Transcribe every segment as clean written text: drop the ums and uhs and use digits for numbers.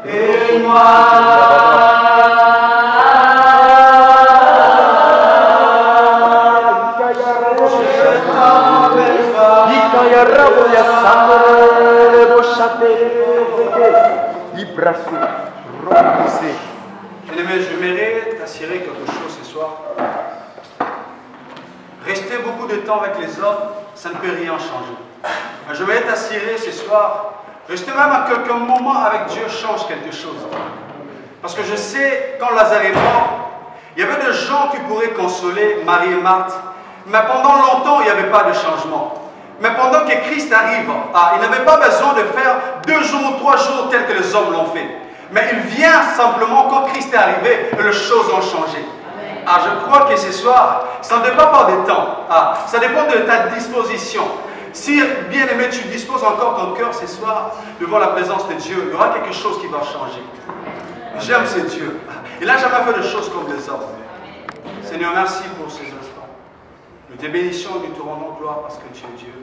Et moi. Bien-aimé, j'aimerais t'assurer quelque chose ce soir. Rester beaucoup de temps avec les hommes, ça ne peut rien changer. Mais je vais t'assurer ce soir, rester même à quelques moments avec Dieu change quelque chose. Parce que je sais, quand Lazare est mort, il y avait des gens qui pourraient consoler Marie et Marthe, mais pendant longtemps, il n'y avait pas de changement. Mais pendant que Christ arrive, il n'avait pas besoin de faire 2 jours ou 3 jours tels que les hommes l'ont fait. Mais il vient simplement quand Christ est arrivé et les choses ont changé. Je crois que ce soir, ça ne dépend pas des temps. Ça dépend de ta disposition. Si, bien aimé, tu disposes encore ton cœur ce soir devant la présence de Dieu, il y aura quelque chose qui va changer. J'aime ce Dieu. Il n'a jamais fait de choses comme les hommes. Seigneur, merci pour ces instants. Nous te bénissons et nous te rendons gloire parce que tu es Dieu.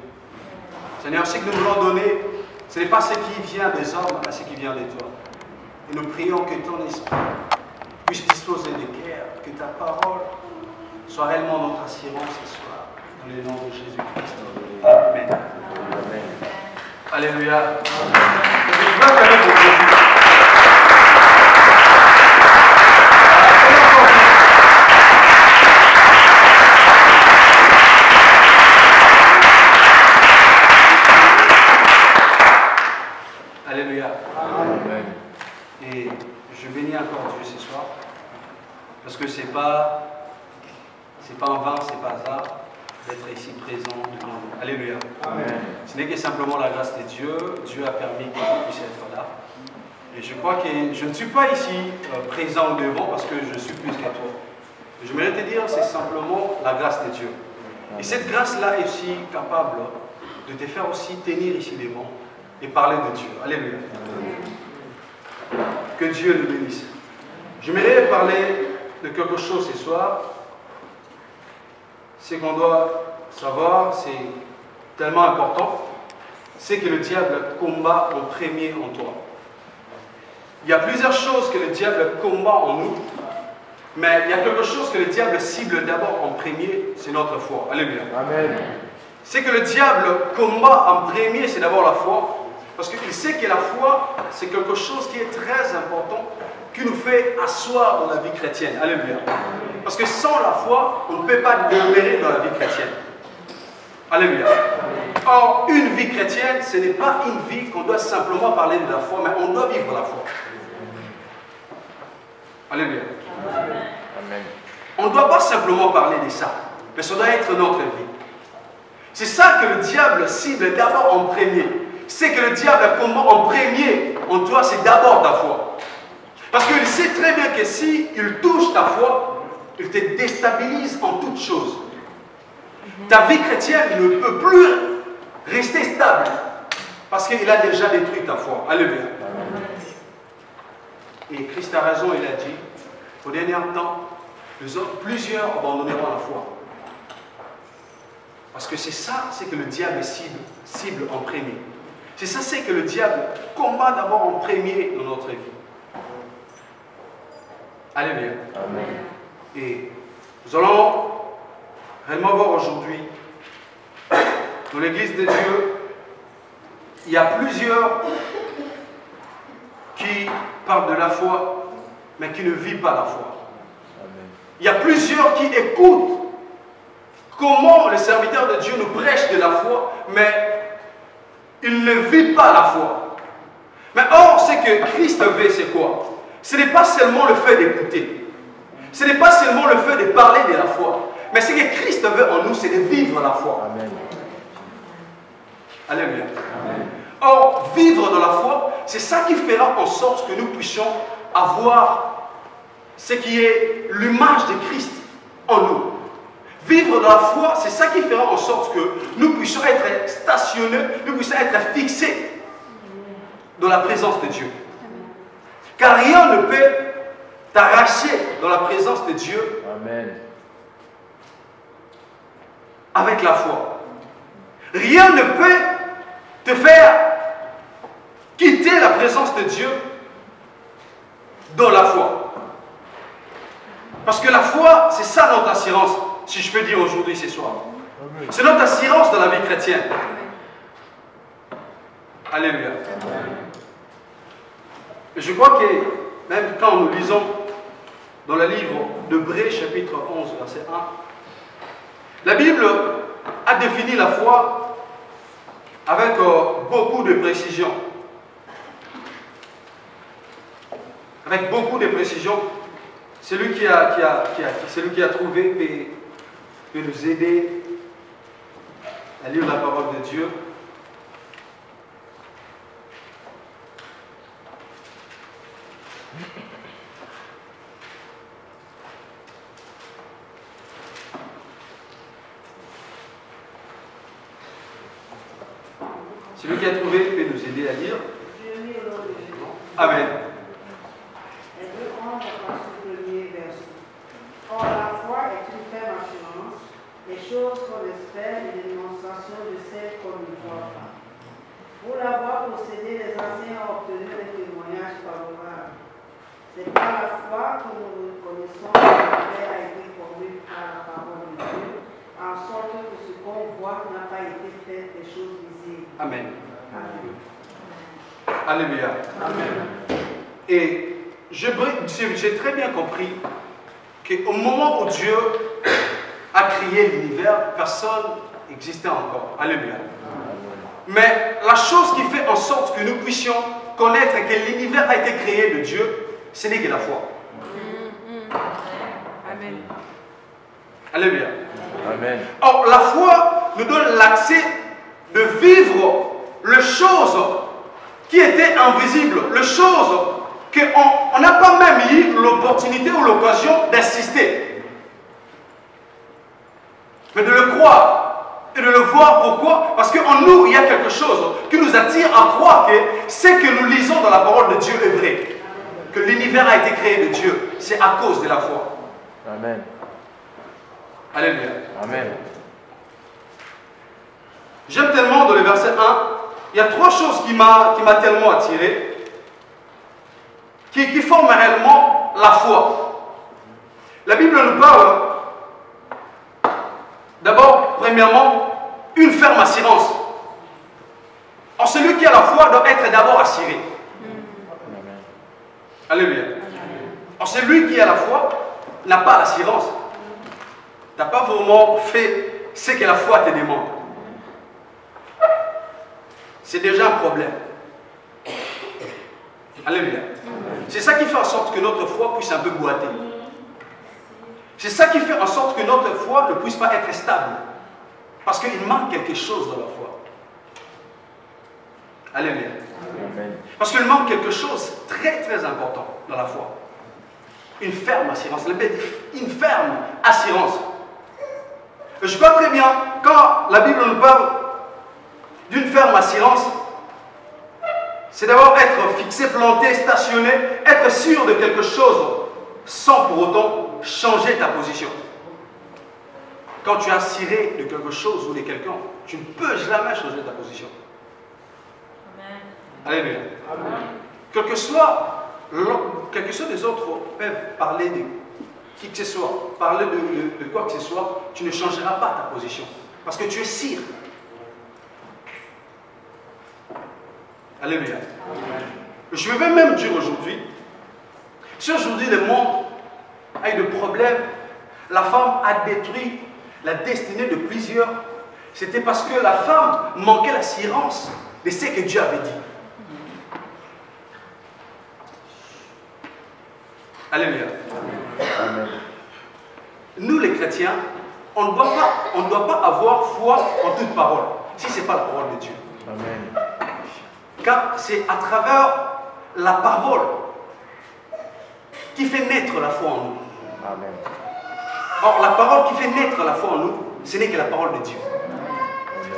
Seigneur, ce que nous voulons donner, ce n'est pas ce qui vient des hommes, mais ce qui vient de toi. Et nous prions que ton esprit puisse disposer des cœurs, que ta parole soit réellement notre assurance ce soir. Dans le nom de Jésus-Christ. Amen. Amen. Alléluia. Alléluia. Amen. Et je bénis encore Dieu ce soir, parce que c'est pas en vain, c'est pas hasard d'être ici présent devant nous. Alléluia. Amen. Ce n'est que simplement la grâce de Dieu. Dieu a permis que je puisse être là. Et je crois que je ne suis pas ici présent devant parce que je suis plus que toi. J'aimerais te dire, c'est simplement la grâce de Dieu. Et cette grâce-là est aussi capable de te faire aussi tenir ici devant et parler de Dieu. Alléluia. Amen. Que Dieu nous bénisse. J'aimerais parler de quelque chose ce soir. Ce qu'on doit savoir, c'est tellement important, c'est que le diable combat en premier en toi. Il y a plusieurs choses que le diable combat en nous, mais il y a quelque chose que le diable cible d'abord en premier, c'est notre foi. Alléluia. Amen. C'est que le diable combat en premier, c'est d'abord la foi, parce qu'il sait que la foi, c'est quelque chose qui est très important, qui nous fait asseoir dans la vie chrétienne. Alléluia. Parce que sans la foi, on ne peut pas demeurer dans la vie chrétienne. Alléluia. Or, une vie chrétienne, ce n'est pas une vie qu'on doit simplement parler de la foi, mais on doit vivre la foi. Alléluia. Amen. On ne doit pas simplement parler de ça, mais ça doit être notre vie. C'est ça que le diable cible d'abord en premier. C'est que le diable combat en premier en toi, c'est d'abord ta foi. Parce qu'il sait très bien que s'il touche ta foi, il te déstabilise en toutes choses. Ta vie chrétienne ne peut plus rester stable parce qu'il a déjà détruit ta foi. Alléluia. Et Christ a raison, il a dit, au dernier temps, plusieurs abandonneront la foi. Parce que c'est ça, c'est que le diable cible en premier. C'est ça, c'est que le diable combat d'abord en premier dans notre vie. Alléluia. Amen. Et nous allons réellement voir aujourd'hui, dans l'église de Dieu, il y a plusieurs qui parlent de la foi, mais qui ne vivent pas la foi. Amen. Il y a plusieurs qui écoutent comment le serviteur de Dieu nous prêche de la foi, mais ils ne vivent pas la foi. Mais or, ce que Christ veut, c'est quoi? Ce n'est pas seulement le fait d'écouter. Ce n'est pas seulement le fait de parler de la foi. Mais ce que Christ veut en nous, c'est de vivre la foi. Amen. Alléluia. Amen. Or, vivre dans la foi, c'est ça qui fera en sorte que nous puissions avoir ce qui est l'image de Christ en nous. Vivre dans la foi, c'est ça qui fera en sorte que nous puissions être stationnés, nous puissions être fixés dans la présence de Dieu. Car rien ne peut t'arracher dans la présence de Dieu. Amen. Avec la foi. Rien ne peut te faire quitter la présence de Dieu dans la foi. Parce que la foi, c'est ça notre assurance, si je peux dire aujourd'hui, ce soir. C'est notre assurance dans la vie chrétienne. Alléluia. Et je crois que même quand nous lisons dans le livre d'Hébreux, chapitre 11, verset 1, la Bible a défini la foi avec beaucoup de précision. Avec beaucoup de précision. Celui qui a trouvé peut nous aider à lire la parole de Dieu. Celui qui a trouvé peut nous aider à lire. Amen. Or, la foi est une ferme assurance, des choses qu'on espère et des démonstrations de celles qu'on ne voit pas. Pour l'avoir possédé, les anciens ont obtenu des témoignages favorables. C'est par la foi que nous reconnaissons que la paix a été formée par la parole de Dieu, en sorte que ce qu'on voit n'a pas été fait des choses visibles. Amen. Amen. Alléluia. Amen. Et j'ai très bien compris qu'au moment où Dieu a créé l'univers, personne n'existait encore. Alléluia. Mais la chose qui fait en sorte que nous puissions connaître que l'univers a été créé de Dieu, ce n'est que la foi. Amen. Alléluia. Amen. Or, la foi nous donne l'accès de vivre les choses qui étaient invisibles, les choses qu'on n'a pas même eu l'opportunité ou l'occasion d'assister. Mais de le croire et de le voir. Pourquoi? Parce qu'en nous, il y a quelque chose qui nous attire à croire que ce que nous lisons dans la parole de Dieu est vrai. Que l'univers a été créé de Dieu. C'est à cause de la foi. Amen. Alléluia. Amen. J'aime tellement dans le verset 1, il y a trois choses qui m'a tellement attiré, qui forment réellement la foi. La Bible nous parle, d'abord, premièrement, une ferme assurance. Or, celui qui a la foi doit être d'abord assuré. Amen. Alléluia. Or, celui qui a la foi n'a pas l'assurance. Tu n'as pas vraiment fait ce que la foi te demande. C'est déjà un problème. Alléluia. C'est ça qui fait en sorte que notre foi puisse un peu boiter. C'est ça qui fait en sorte que notre foi ne puisse pas être stable. Parce qu'il manque quelque chose dans la foi. Alléluia. Amen. Parce qu'il manque quelque chose de très très important dans la foi. Une ferme assurance. Une ferme assurance. Et je crois très bien, quand la Bible nous parle d'une ferme assurance, c'est d'abord être fixé, planté, stationné, être sûr de quelque chose sans pour autant changer ta position. Quand tu es assuré de quelque chose ou de quelqu'un, tu ne peux jamais changer ta position. Amen. Alléluia. Quel que soit les autres peuvent parler de qui que ce soit, parler de quoi que ce soit, tu ne changeras pas ta position. Parce que tu es sûr. Alléluia. Je vais même dire aujourd'hui, si aujourd'hui le monde a eu des problèmes, la femme a détruit la destinée de plusieurs, c'était parce que la femme manquait l'assurance de ce que Dieu avait dit. Alléluia. Amen. Nous les chrétiens, on ne doit pas avoir foi en toute parole, si ce n'est pas la parole de Dieu. Amen. Car c'est à travers la parole qui fait naître la foi en nous. Amen. Or, la parole qui fait naître la foi en nous, ce n'est que la parole de Dieu.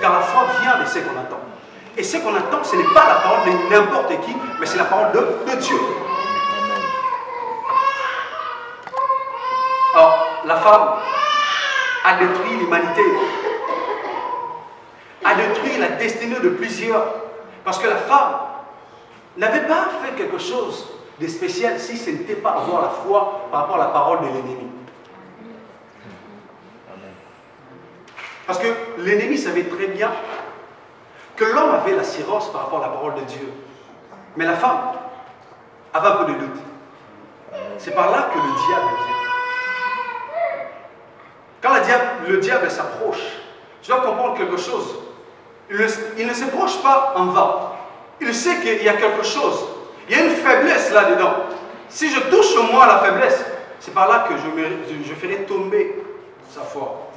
Car la foi vient de ce qu'on attend. Et ce qu'on attend, ce n'est pas la parole de n'importe qui, mais c'est la parole de Dieu. Amen. Or, la femme a détruit l'humanité, a détruit la destinée de plusieurs. Parce que la femme n'avait pas fait quelque chose de spécial si ce n'était pas avoir la foi par rapport à la parole de l'ennemi. Parce que l'ennemi savait très bien que l'homme avait l'assurance par rapport à la parole de Dieu. Mais la femme avait un peu de doute. C'est par là que le diable vient. Quand le diable s'approche, tu dois comprendre quelque chose. Il ne s'approche pas en vain. Il sait qu'il y a quelque chose. Il y a une faiblesse là-dedans. Si je touche moi la faiblesse, c'est par là que je ferai tomber sa foi.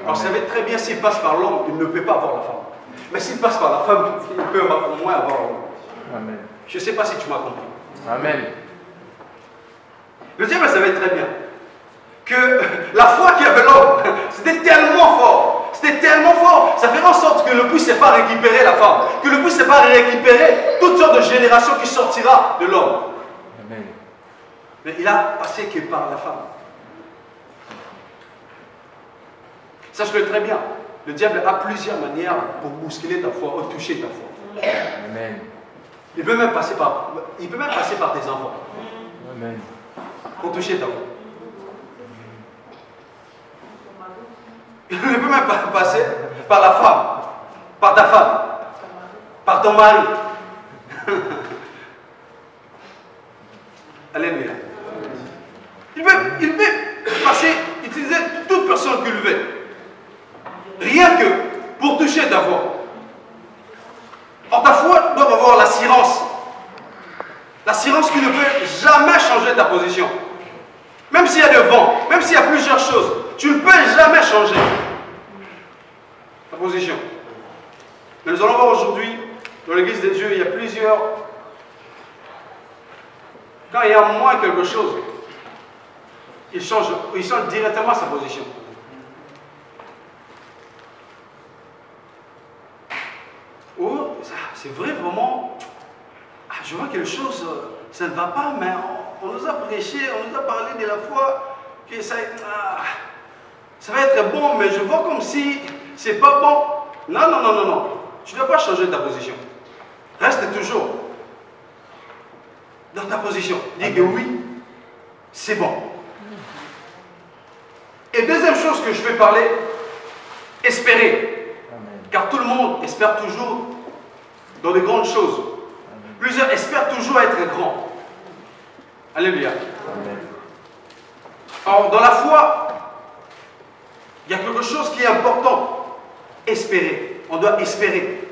Alors, vous savez très bien, s'il passe par l'homme, il ne peut pas avoir la femme. Mais s'il passe par la femme, il peut au moins avoir l'homme. Amen. Je ne sais pas si tu m'as compris. Amen. Le diable savait très bien que la foi qu'il y avait l'homme, c'était tellement fort. C'était tellement fort. Ça ferait en sorte que ne puisse pas récupérer la femme. Que ne puisse pas récupérer toutes sortes de générations qui sortira de l'homme. Amen. Mais il a passé que par la femme. Sache-le très bien. Le diable a plusieurs manières pour bousculer ta foi, ou toucher ta foi. Amen. Il peut même passer par tes enfants. Amen. Pour toucher ta foi. Il ne peut même pas passer par la femme, par ta femme, par ton mari. Alléluia. Il peut passer, utiliser toute personne qu'il veut. Rien que pour toucher ta foi. Or ta foi doit avoir l'assurance. L'assurance qui ne peut jamais changer ta position. Même s'il y a le vent, même s'il y a plusieurs choses, tu ne peux jamais changer ta position. Mais nous allons voir aujourd'hui, dans l'église de Dieu, il y a plusieurs... Quand il y a moins quelque chose, il change directement sa position. Oh, c'est vrai, vraiment, je vois quelque chose, ça ne va pas, mais on nous a prêché, on nous a parlé de la foi, que ça va être bon, mais je vois comme si c'est pas bon. Non, non, non, non, non. Tu ne dois pas changer ta position. Reste toujours dans ta position. Dis que oui, c'est bon. Et deuxième chose que je vais parler, espérer. Car tout le monde espère toujours dans de grandes choses. Plusieurs espèrent toujours être grands. Alléluia. Alors, dans la foi, il y a quelque chose qui est important. Espérer. On doit espérer.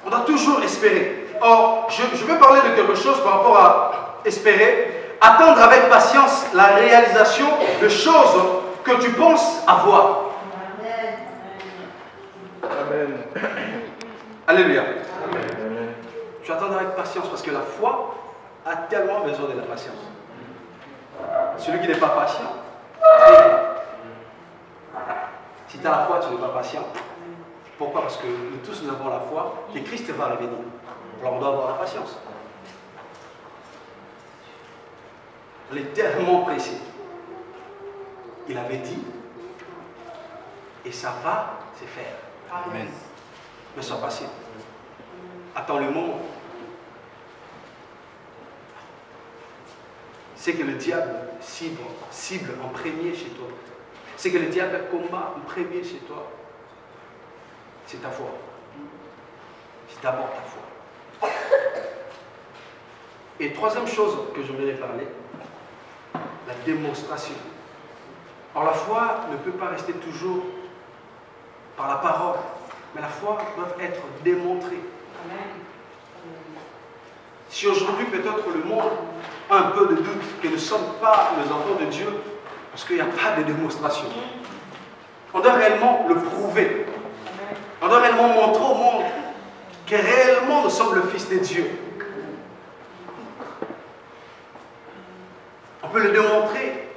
On doit toujours espérer. Or, je veux parler de quelque chose par rapport à espérer. Attendre avec patience la réalisation de choses que tu penses avoir. Amen. Alléluia. Amen. Tu attends avec patience parce que la foi a tellement besoin de la patience. Celui qui n'est pas patient, si tu as la foi, tu n'es pas patient. Pourquoi? Parce que nous tous nous avons la foi que Christ va revenir. Alors on doit avoir la patience. Il est tellement précis. Il avait dit, et ça va se faire. Amen. Mais sois patient. Attends le moment. C'est que le diable cible en premier chez toi. C'est que le diable combat en premier chez toi. C'est ta foi. C'est d'abord ta foi. Et troisième chose que je voulais parler, la démonstration. Alors la foi ne peut pas rester toujours par la parole, mais la foi doit être démontrée. Si aujourd'hui peut-être le monde a un peu de doute que nous ne sommes pas les enfants de Dieu, parce qu'il n'y a pas de démonstration, on doit réellement le prouver. On doit réellement montrer au monde que réellement nous sommes le Fils de Dieu. On peut le démontrer.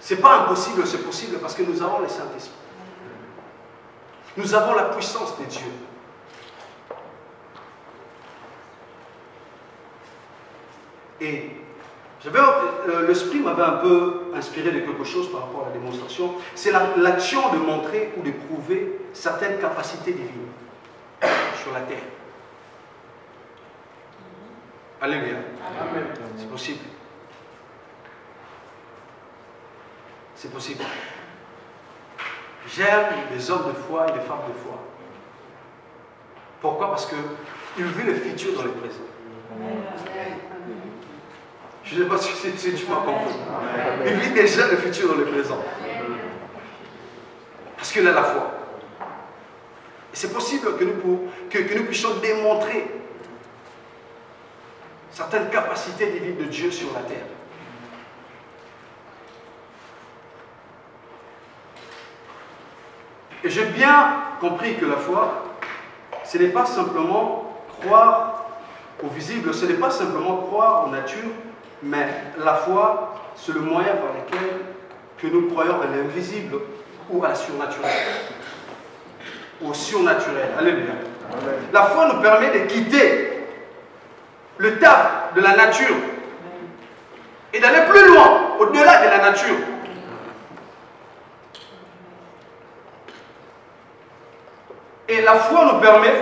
Ce n'est pas impossible, c'est possible parce que nous avons le Saint-Esprit. Nous avons la puissance de Dieu. Et l'Esprit m'avait un peu inspiré de quelque chose par rapport à la démonstration. C'est l'action de montrer ou de prouver certaines capacités divines sur la terre. Alléluia. C'est possible. C'est possible. J'aime les hommes de foi et les femmes de foi. Pourquoi? Parce qu'ils vivent le futur dans le présent. Je ne sais pas si tu m'as compris. Ils vivent déjà le futur dans le présent. Parce qu'il a la foi. Et c'est possible que nous puissions démontrer certaines capacités divines de Dieu sur la terre. Et j'ai bien compris que la foi, ce n'est pas simplement croire au visible, ce n'est pas simplement croire en nature, mais la foi, c'est le moyen par lequel que nous croyons à l'invisible ou à la surnaturelle. Au surnaturel. Alléluia. La foi nous permet de quitter le tap de la nature et d'aller plus loin, au-delà de la nature. Et la foi nous permet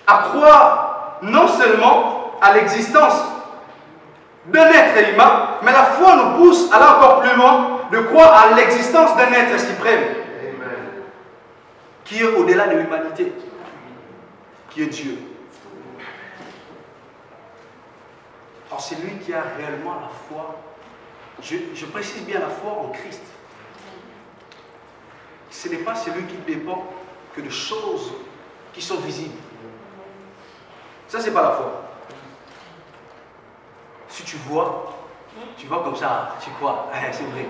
à croire non seulement à l'existence d'un être humain, mais la foi nous pousse à aller encore plus loin, de croire à l'existence d'un être suprême, qui est au-delà de l'humanité, qui est Dieu. Alors c'est lui qui a réellement la foi, je précise bien la foi en Christ. Ce n'est pas celui qui dépend que de choses qui sont visibles. Ça, c'est pas la foi. Si tu vois comme ça, tu crois, c'est vrai.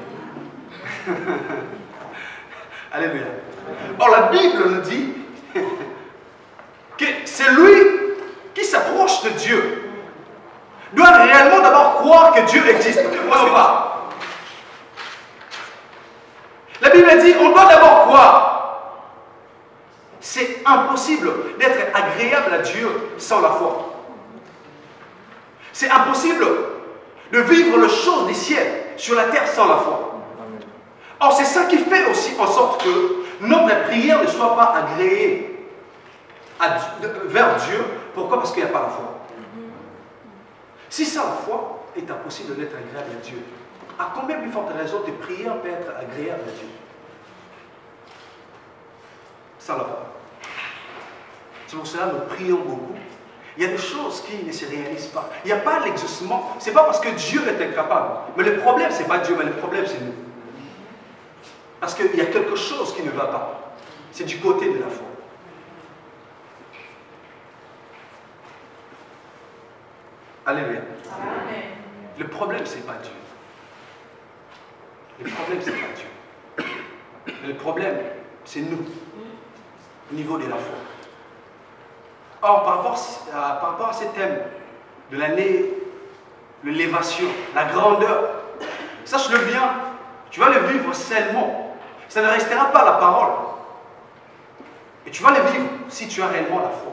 Alléluia. Or, la Bible nous dit que c'est lui qui s'approche de Dieu doit réellement d'abord croire que Dieu existe. Ne croyons pas. La Bible dit on doit d'abord croire. C'est impossible d'être agréable à Dieu sans la foi. C'est impossible de vivre les choses des cieux sur la terre sans la foi. Or, c'est ça qui fait aussi en sorte que notre prière ne soit pas agréée vers Dieu. Pourquoi? Parce qu'il n'y a pas la foi. Si sans la foi, il est impossible d'être agréable à Dieu. À combien plus forte raison tes prières peuvent être agréables à Dieu? Sans la foi. C'est pour cela que nous prions beaucoup. Il y a des choses qui ne se réalisent pas. Il n'y a pas l'exaucement. Ce n'est pas parce que Dieu est incapable. Mais le problème, ce n'est pas Dieu, mais le problème, c'est nous. Parce qu'il y a quelque chose qui ne va pas. C'est du côté de la foi. Alléluia. Le problème, ce n'est pas Dieu. Le problème, ce n'est pas Dieu. Mais le problème, c'est nous, au niveau de la foi. Or, par rapport à ce thème de l'année, de l'élévation, la grandeur, sache-le bien, tu vas le vivre seulement. Ça ne restera pas la parole. Et tu vas le vivre si tu as réellement la foi.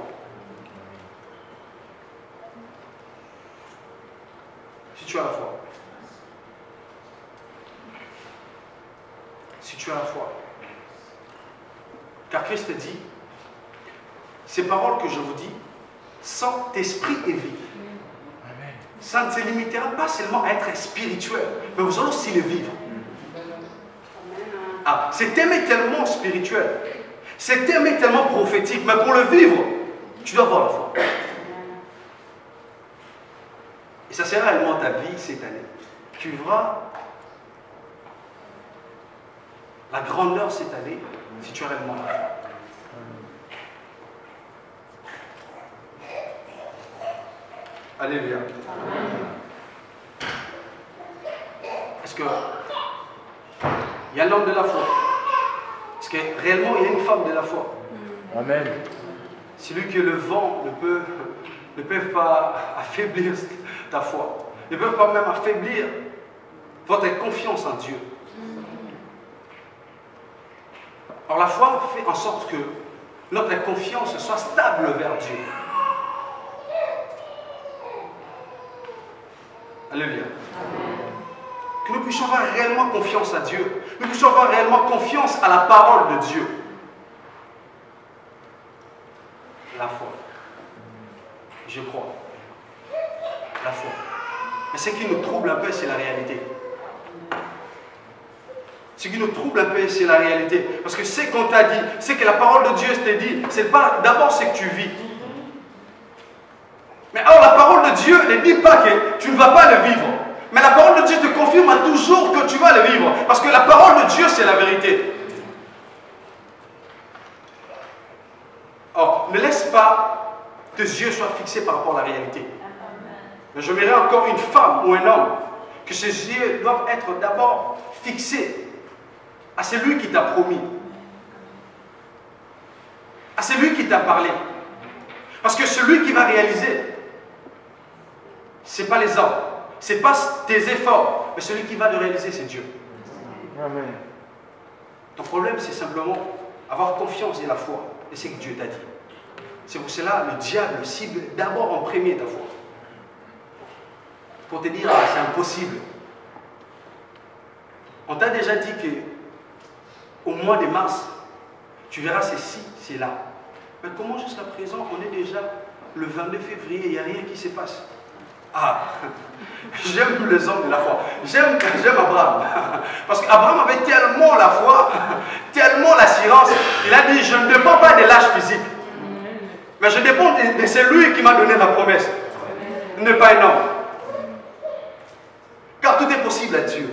Si tu as la foi. Si tu as la foi. Car Christ dit, ces paroles que je vous dis, sont esprit et vie. Ça ne se limitera pas seulement à être spirituel, mais vous allez aussi le vivre. Ah, ce thème est tellement spirituel, ce thème est tellement prophétique, mais pour le vivre, tu dois avoir la foi. Et ça sera réellement ta vie cette année. Tu verras la grandeur cette année si tu as réellement la foi. Alléluia. Est-ce que il y a l'homme de la foi? Est-ce que réellement il y a une femme de la foi? Amen. Celui que le vent ne peut pas affaiblir ta foi, ne peut pas même affaiblir votre confiance en Dieu. Or la foi fait en sorte que notre confiance soit stable vers Dieu. Alléluia. Que nous puissions avoir réellement confiance à Dieu. Nous puissions avoir réellement confiance à la parole de Dieu. La foi. Je crois. la foi. Mais ce qui nous trouble un peu, c'est la réalité. Ce qui nous trouble un peu, c'est la réalité. Parce que ce qu'on t'a dit, ce que la parole de Dieu t'a dit, c'est pas d'abord ce que tu vis. Mais or, la parole de Dieu ne dit pas que tu ne vas pas le vivre. Mais la parole de Dieu te confirme toujours que tu vas le vivre. Parce que la parole de Dieu, c'est la vérité. Or, ne laisse pas tes yeux soient fixés par rapport à la réalité. Mais je verrai encore une femme ou un homme que ses yeux doivent être d'abord fixés à celui qui t'a promis, à celui qui t'a parlé. Parce que celui qui va réaliser, ce n'est pas les hommes, ce n'est pas tes efforts, mais celui qui va le réaliser, c'est Dieu. Amen. Ton problème, c'est simplement avoir confiance et la foi, et c'est ce que Dieu t'a dit. C'est pour cela le diable cible d'abord en premier ta foi. Pour te dire, ah, c'est impossible. On t'a déjà dit que au mois de mars, tu verras ceci, c'est là. Mais comment jusqu'à présent, on est déjà le 22 février, il n'y a rien qui se passe? Ah, j'aime les hommes de la foi. J'aime Abraham. Parce qu'Abraham avait tellement la foi, tellement l'assurance, il a dit, je ne dépends pas de l'âge physique. Mais je dépends de celui qui m'a donné la promesse. Ne pas un homme. Car tout est possible à Dieu.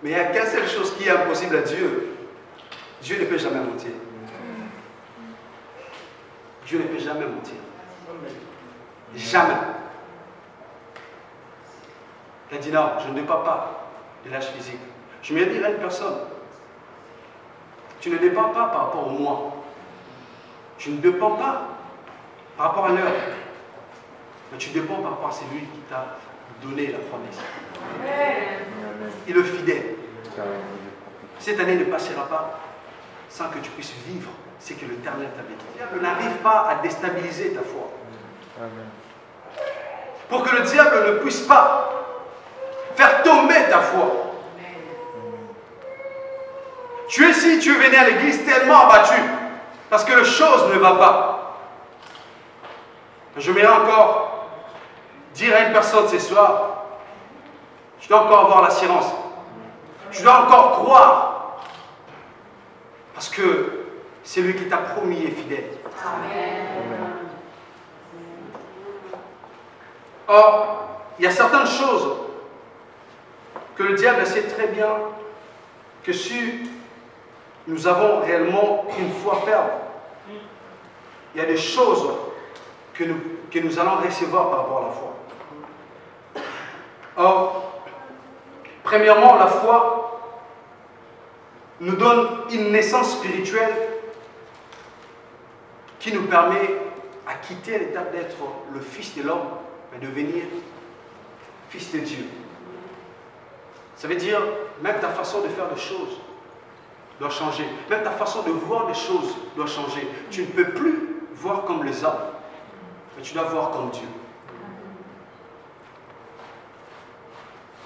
Mais il n'y a qu'une seule chose qui est impossible à Dieu. Dieu ne peut jamais mentir. Dieu ne peut jamais mentir. Jamais. Il a dit non, je ne dépends pas de l'âge physique. Je me dis à une personne, tu ne dépends pas par rapport au moi. Tu ne dépends pas par rapport à l'heure. Mais tu dépends par rapport à celui qui t'a donné la promesse. Il est fidèle. Cette année ne passera pas sans que tu puisses vivre ce que l'Éternel t'avait dit. Le diable n'arrive pas à déstabiliser ta foi. Pour que le diable ne puisse pas faire tomber ta foi. Tu es ici, tu es venu à l'église tellement abattu parce que les choses ne vont pas. Je vais encore dire à une personne ce soir, tu dois encore avoir l'assurance. Tu dois encore croire. Parce que celui qui t'a promis est fidèle. Amen. Or, il y a certaines choses que le diable sait très bien que si nous avons réellement une foi ferme, il y a des choses que nous allons recevoir par rapport à la foi. Or, premièrement, la foi nous donne une naissance spirituelle qui nous permet à quitter l'étape d'être le fils de l'homme, mais devenir fils de Dieu. Ça veut dire, même ta façon de faire des choses doit changer. Même ta façon de voir des choses doit changer. Tu ne peux plus voir comme les hommes, mais tu dois voir comme Dieu.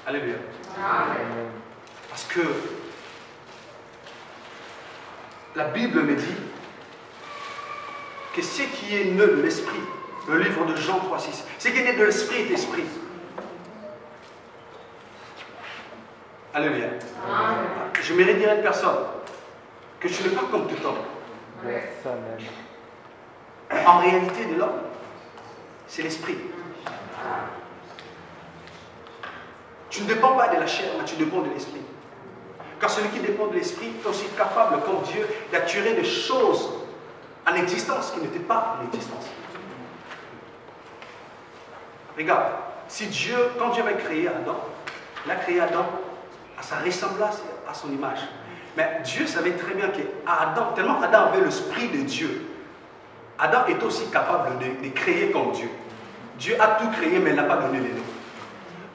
Alléluia. Amen. Parce que la Bible me dit que ce qui est né de l'esprit, le livre de Jean 3,6, ce qui est né de l'esprit est esprit. Alléluia. Amen. Je mérite dire à une personne que tu n'es pas comme tout homme. En réalité de l'homme, c'est l'esprit. Tu ne dépends pas de la chair, mais tu dépends de l'esprit. Car celui qui dépend de l'esprit est aussi capable, comme Dieu, d'attirer des choses en existence qui n'étaient pas en existence. Regarde, si Dieu, quand Dieu avait créé Adam, il a créé Adam à sa ressemblance, à son image. Mais Dieu savait très bien qu'Adam, tellement Adam avait l'esprit de Dieu, Adam est aussi capable de créer comme Dieu. Dieu a tout créé, mais il n'a pas donné les noms.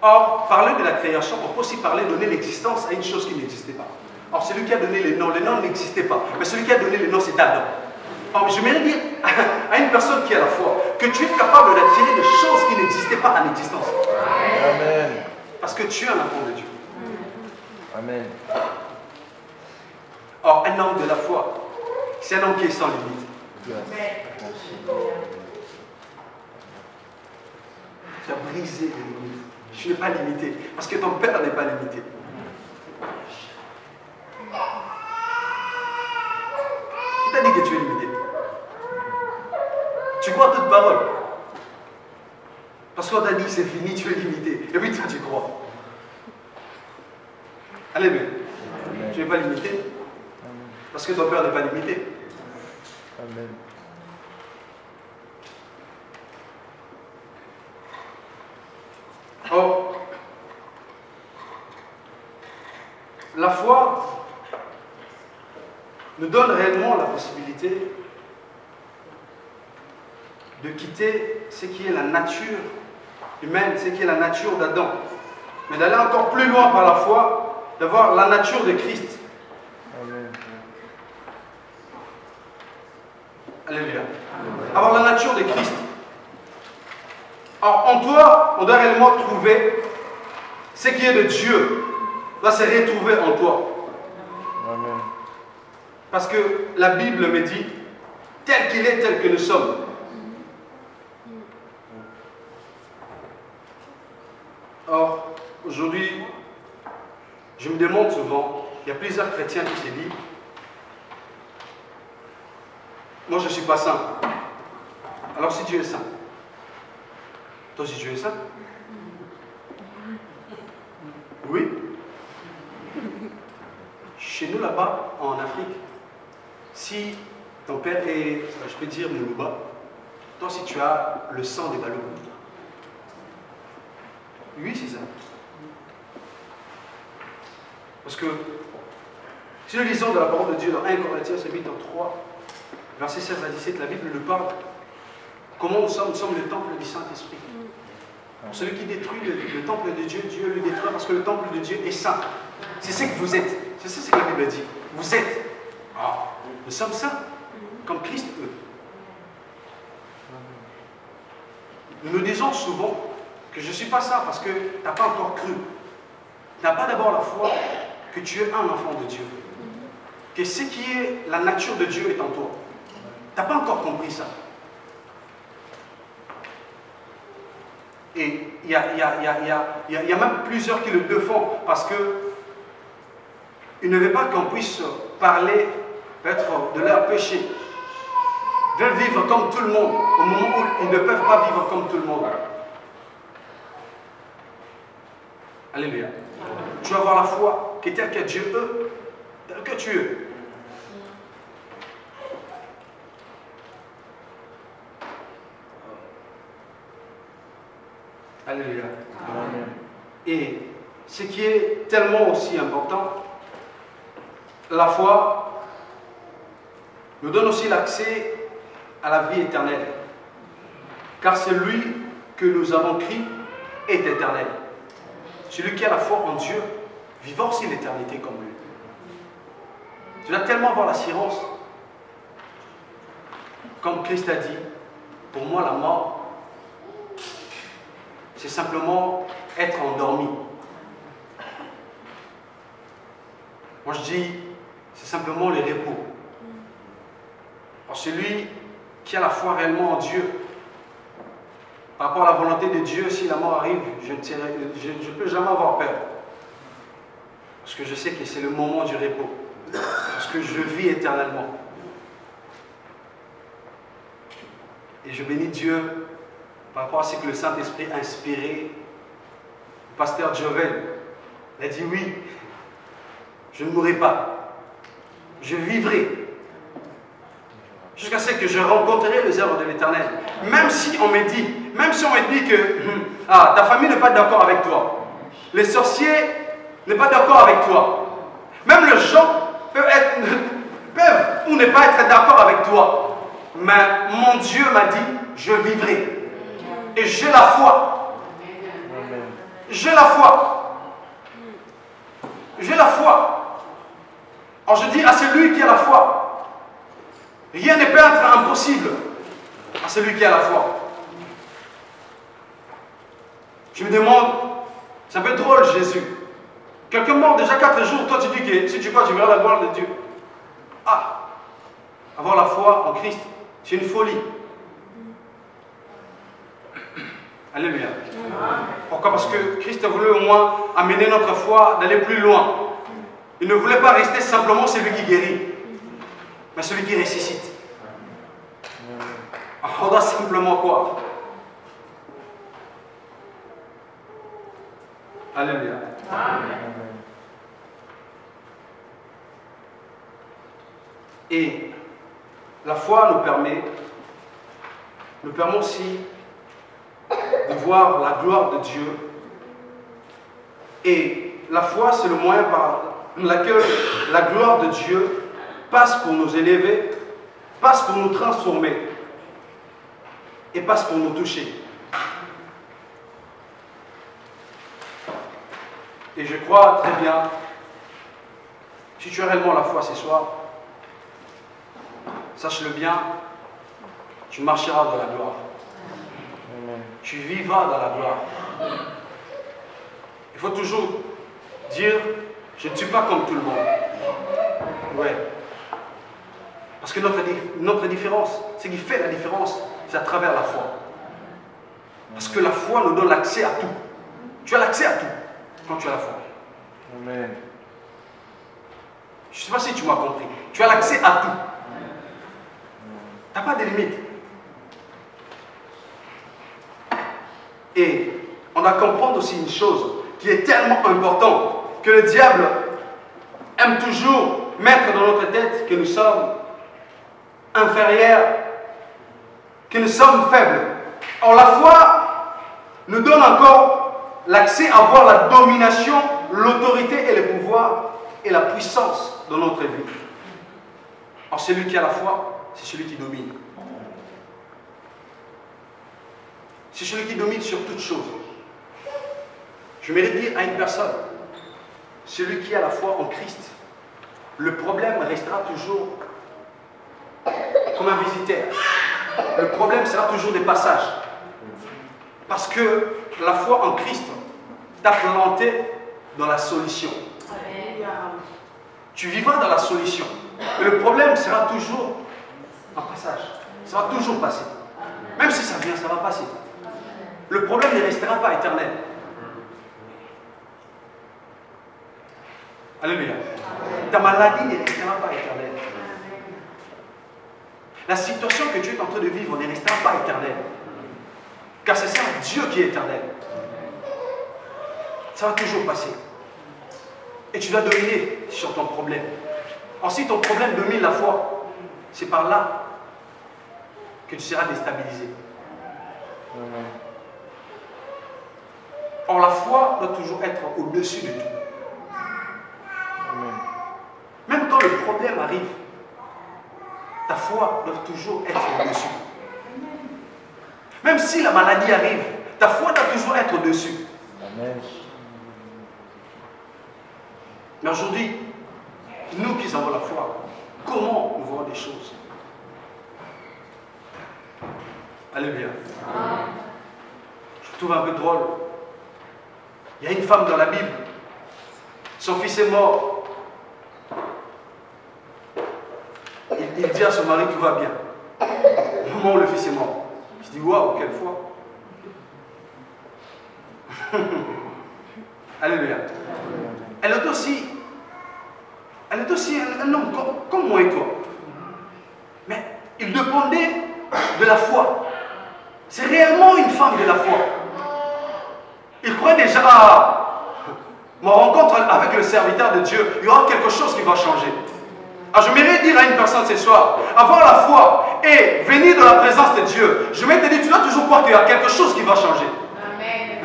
Or, parler de la création, on peut aussi parler de donner l'existence à une chose qui n'existait pas. Or, celui qui a donné les noms n'existaient pas. Mais celui qui a donné les noms, c'est Adam. Or, je voudrais dire à une personne qui a la foi que tu es capable d'attirer des choses qui n'existaient pas en existence. Amen. Parce que tu es un enfant de Dieu. Amen. Or, un homme de la foi, c'est un homme qui est sans limite. Yes. tu as brisé les limites. Tu n'es pas limité. Parce que ton Père n'est pas limité. Qui t'a dit que tu es limité? Tu crois toute parole. Parce qu'on t'a dit c'est fini, tu es limité. Et puis toi tu crois. Alléluia. Tu n'es pas limité. Parce que ton Père n'est pas limité. Amen. Or, la foi nous donne réellement la possibilité de quitter ce qui est la nature humaine, ce qui est la nature d'Adam, mais d'aller encore plus loin par la foi, d'avoir la nature de Christ. Amen. Alléluia. Avoir la nature de Christ. Alors, en toi, on doit réellement trouver ce qui est de Dieu. Doit se retrouver en toi. Amen. Parce que la Bible me dit, tel qu'il est, tel que nous sommes. Or, aujourd'hui, je me demande souvent, il y a plusieurs chrétiens qui se disent, moi je ne suis pas saint. Alors si tu es saint, toi si tu es saint? Oui. Chez nous là-bas, en Afrique, si ton père est, je peux dire, Moulouba, toi si tu as le sang des Balou, oui c'est ça. Parce que, si nous lisons de la parole de Dieu dans 1 Corinthiens, chapitre 3, verset 16 à 17, la Bible nous parle comment nous sommes le temple du Saint-Esprit. Celui qui détruit le temple de Dieu, Dieu le détruit parce que le temple de Dieu est saint. C'est ce que vous êtes. C'est ce que la Bible dit. Vous êtes. Ah, nous sommes saints, comme Christ eux. Nous nous disons souvent que je ne suis pas saint parce que tu n'as pas encore cru. Tu n'as pas d'abord la foi que tu es un enfant de Dieu. Que ce qui est la nature de Dieu est en toi. Tu n'as pas encore compris ça. Et il y a même plusieurs qui le défendent parce que ils ne veulent pas qu'on puisse parler peut-être de leur péché. Ils veulent vivre comme tout le monde au moment où ils ne peuvent pas vivre comme tout le monde. Alléluia. Tu vas avoir la foi qui est telle que Dieu veut, telle que tu es. Alléluia. Amen. Et ce qui est tellement aussi important, la foi nous donne aussi l'accès à la vie éternelle. Car celui que nous avons cru est éternel. Celui qui a la foi en Dieu vivra aussi l'éternité comme lui. Tu dois tellement avoir l'assurance, comme Christ a dit, pour moi la mort, c'est simplement être endormi. Moi je dis, c'est simplement le repos. Alors celui qui a la foi réellement en Dieu, par rapport à la volonté de Dieu, si la mort arrive, je ne peux jamais avoir peur. Parce que je sais que c'est le moment du repos. Parce que je vis éternellement. Et je bénis Dieu par rapport à ce que le Saint-Esprit a inspiré. Le pasteur Jovel a dit oui, je ne mourrai pas. Je vivrai. Jusqu'à ce que je rencontrerai les œuvres de l'Éternel. Même si on me dit que ta famille n'est pas d'accord avec toi. Les sorciers n'est pas d'accord avec toi. Même les gens peuvent ou ne pas être d'accord avec toi. Mais mon Dieu m'a dit, je vivrai. Et j'ai la foi. J'ai la foi. J'ai la foi. Alors je dis à celui qui a la foi, rien ne peut être impossible à celui qui a la foi. Je me demande, c'est un peu drôle Jésus. Quelqu'un mort déjà 4 jours, toi tu dis que si tu crois tu verras la gloire de Dieu. Ah, avoir la foi en Christ, c'est une folie. Alléluia. Pourquoi? Parce que Christ a voulu au moins amener notre foi d'aller plus loin. Il ne voulait pas rester simplement celui qui guérit, mais celui qui ressuscite. On doit simplement quoi? Alléluia. Et la foi nous permet aussi de voir la gloire de Dieu. Et la foi, c'est le moyen par lequel la gloire de Dieu passe pour nous élever, passe pour nous transformer et passe pour nous toucher. Et je crois très bien, si tu as réellement la foi ce soir, sache-le bien, tu marcheras dans la gloire. Amen. Tu vivras dans la gloire. Il faut toujours dire, je ne suis pas comme tout le monde. Ouais. Parce que notre différence, ce qui fait la différence, c'est à travers la foi. Parce que la foi nous donne l'accès à tout. Tu as l'accès à tout quand tu as la foi. Amen. Je ne sais pas si tu m'as compris. Tu as l'accès à tout. Tu n'as pas de limite. Et on doit comprendre aussi une chose qui est tellement importante, que le diable aime toujours mettre dans notre tête que nous sommes inférieurs, que nous sommes faibles. Or la foi nous donne encore l'accès à voir la domination, l'autorité et le pouvoir et la puissance dans notre vie. Or celui qui a la foi, c'est celui qui domine. C'est celui qui domine sur toute chose. Je mérite de dire à une personne, celui qui a la foi en Christ, le problème restera toujours comme un visiteur. Le problème sera toujours des passages. Parce que la foi en Christ t'a planté dans la solution. Tu vivras dans la solution. Et le problème sera toujours un passage. Ça va toujours passer. Même si ça vient, ça va passer. Le problème ne restera pas éternel. Alléluia. Ta maladie ne restera pas éternelle. La situation que tu es en train de vivre ne restera pas éternelle. Car c'est ça, Dieu qui est éternel. Ça va toujours passer. Et tu dois dominer sur ton problème. Ensuite, ton problème domine la foi. C'est par là que tu seras déstabilisé. Or, la foi doit toujours être au-dessus de tout. Même quand le problème arrive, ta foi doit toujours être au-dessus. Même si la maladie arrive, ta foi doit toujours être au-dessus. Mais aujourd'hui, nous qui avons la foi, comment nous voyons des choses? Alléluia. Je trouve un peu drôle. Il y a une femme dans la Bible. Son fils est mort. Il dit à son mari, tout va bien. Au moment où le fils est mort. Je dis, waouh, quelle foi. Alléluia. Elle est aussi un homme comme moi et toi. Mais il dépendait de la foi. C'est réellement une femme de la foi. Il croyait déjà à ma rencontre avec le serviteur de Dieu, il y aura quelque chose qui va changer. Alors je mérite dire à une personne ce soir, avoir la foi et venir dans la présence de Dieu, je vais te dire, tu dois toujours croire qu'il y a quelque chose qui va changer. Amen.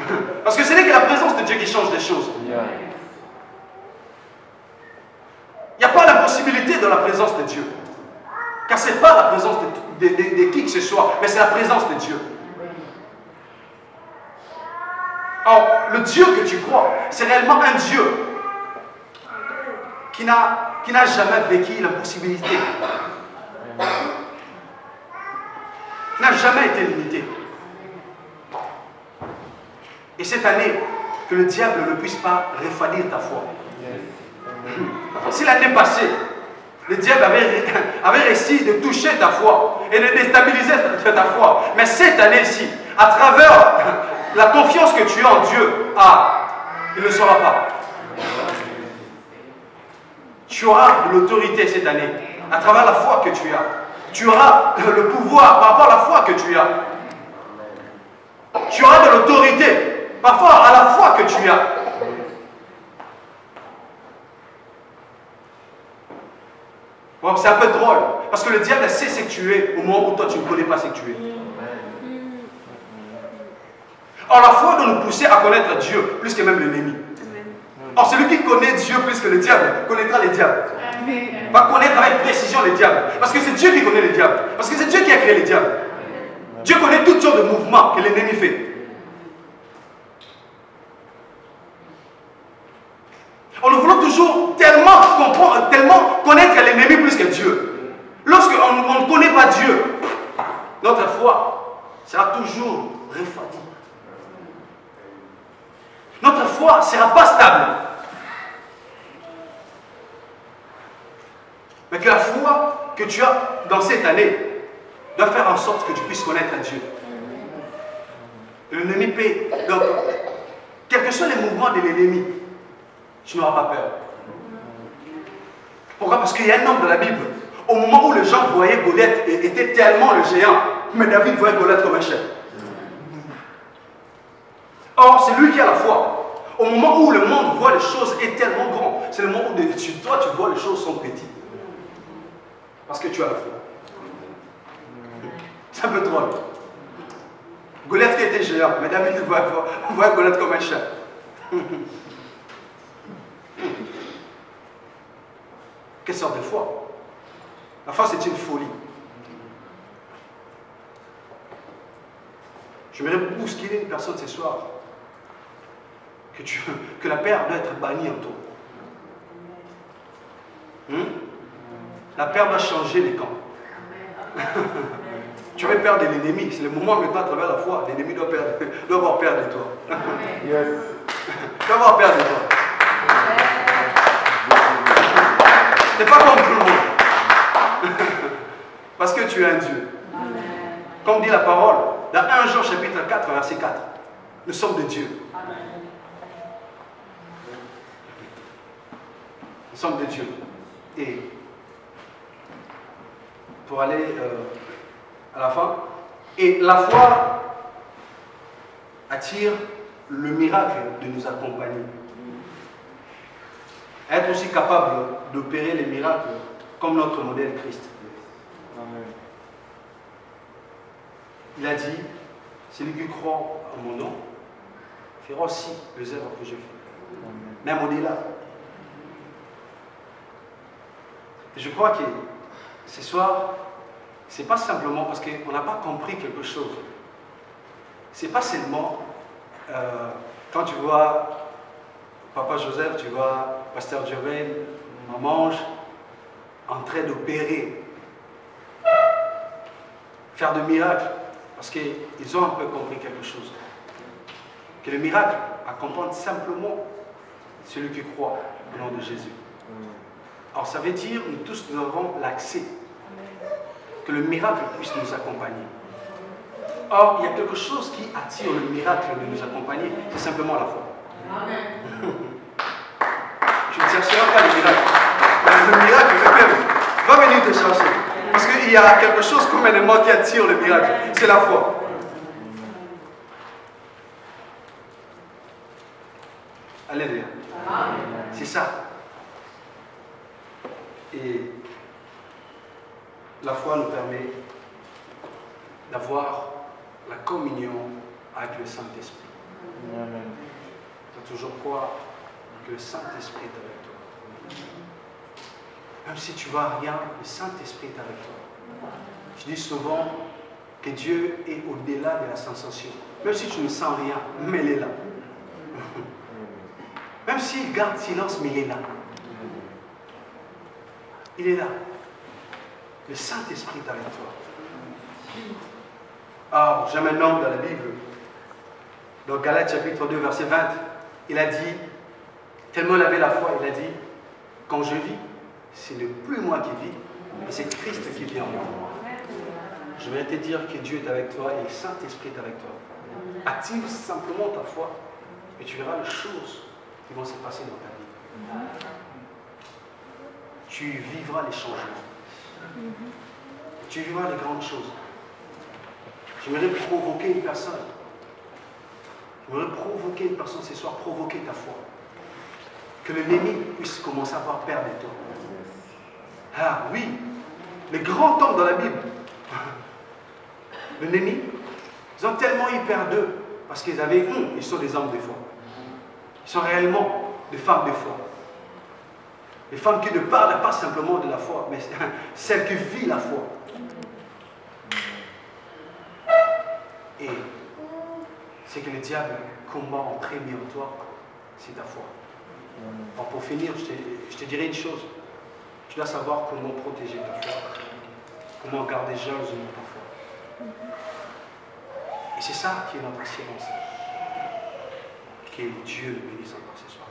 Parce que ce n'est que la présence de Dieu qui change les choses. Il n'y a pas l'impossibilité de la présence de Dieu. Car ce n'est pas la présence de qui que ce soit, mais c'est la présence de Dieu. Alors, le Dieu que tu crois, c'est réellement un Dieu qui n'a jamais vécu l'impossibilité. Qui n'a jamais été limité. Et cette année, que le diable ne puisse pas refroidir ta foi. Si l'année passée, le diable avait réussi de toucher ta foi et de déstabiliser ta foi, mais cette année-ci, à travers la confiance que tu as en Dieu, il ne sera pas. Tu auras de l'autorité cette année, à travers la foi que tu as. Tu auras le pouvoir par rapport à la foi que tu as. Tu auras de l'autorité par rapport à la foi que tu as. Bon, c'est un peu drôle, parce que le diable sait ce que tu es au moment où toi tu ne connais pas ce que tu es. Or, la foi doit nous pousser à connaître Dieu plus que même l'ennemi. Or, celui qui connaît Dieu plus que le diable connaîtra les diables. Va connaître avec précision les diables. Parce que c'est Dieu qui connaît les diables. Parce que c'est Dieu qui a créé les diables. Dieu connaît toutes sortes de mouvements que l'ennemi fait. On nous voulons toujours tellement comprendre, tellement connaître l'ennemi plus que Dieu. Lorsqu'on ne connaît pas Dieu, notre foi sera toujours refroidie. Notre foi ne sera pas stable. Mais que la foi que tu as dans cette année doit faire en sorte que tu puisses connaître Dieu. L'ennemi paie. Donc, quels que soient les mouvements de l'ennemi, tu n'auras pas peur. Pourquoi? Parce qu'il y a un homme dans la Bible. Au moment où les gens voyaient Goliath était tellement le géant, mais David voyait Goliath comme un chef. Or, c'est lui qui a la foi. Au moment où le monde voit les choses est tellement grand, c'est le moment où toi tu vois les choses sont petites. Parce que tu as la foi. C'est un peu drôle. Goliath qui était géant, mais David voit Goliath comme un chef. Quelle sorte de foi? La foi, c'est une folie. J'aimerais bousculer une personne ce soir. Que la peur doit être bannie en toi. La peur doit changer les camps. Tu veux peur de l'ennemi. C'est le moment maintenant à travers la foi. L'ennemi doit avoir peur de toi. Yes. Doit avoir peur de toi. C'est pas comme tout le monde. Parce que tu es un Dieu. Comme dit la parole, dans 1 Jean chapitre 4, verset 4. Nous sommes de Dieu. Nous sommes de Dieu. Et pour aller à la fin, et la foi attire le miracle de nous accompagner. Être aussi capable d'opérer les miracles comme notre modèle Christ. Amen. Il a dit, celui qui croit en mon nom fera aussi les œuvres que je fais. Même au-delà. Je crois que ce soir, ce n'est pas simplement parce qu'on n'a pas compris quelque chose. Ce n'est pas seulement quand tu vois Papa Joseph, tu vois Pasteur Joven, Maman Ange, en train d'opérer, faire de miracles, parce qu'ils ont un peu compris quelque chose. Que le miracle accompagne simplement celui qui croit au nom de Jésus. Alors ça veut dire que nous tous nous avons l'accès, que le miracle puisse nous accompagner. Or, il y a quelque chose qui attire le miracle de nous accompagner, c'est simplement la foi. Tu ne chercheras pas le miracle. Le miracle, va venir te chercher. Parce qu'il y a quelque chose comme un élément qui attire le miracle, c'est la foi. Alléluia. C'est ça. Et la foi nous permet d'avoir la communion avec le Saint-Esprit. Tu dois toujours croire que le Saint-Esprit est avec toi. Même si tu ne vois rien, le Saint-Esprit est avec toi. Je dis souvent que Dieu est au-delà de la sensation. Même si tu ne sens rien, mais il est là. Même s'il garde silence, mais il est là. Il est là. Le Saint-Esprit est avec toi. Alors, j'aime un homme dans la Bible, dans Galates chapitre 2, verset 20, il a dit, tellement il avait la foi, il a dit, quand je vis, ce n'est plus moi qui vis, mais c'est Christ qui vit en moi. Je vais te dire que Dieu est avec toi et le Saint-Esprit est avec toi. Active simplement ta foi et tu verras les choses qui vont se passer dans ta vie. Tu vivras les changements. Tu vivras les grandes choses. J'aimerais provoquer une personne. J'aimerais provoquer une personne ce soir, provoquer ta foi. Que l'ennemi puisse commencer à avoir peur de toi. Ah oui, les grands hommes dans la Bible, l'ennemi, ils ont tellement eu peur d'eux parce qu'ils avaient, ils sont des hommes de foi. Ils sont réellement des femmes de foi. Les femmes qui ne parlent pas simplement de la foi, mais celles qui vivent la foi. Et c'est que le diable combat en premier en toi, c'est ta foi. Alors pour finir, je te dirai une chose. Tu dois savoir comment protéger ta foi, comment garder jalousement ta foi. Et c'est ça qui est notre assurance. Que Dieu le bénisse encore ce soir.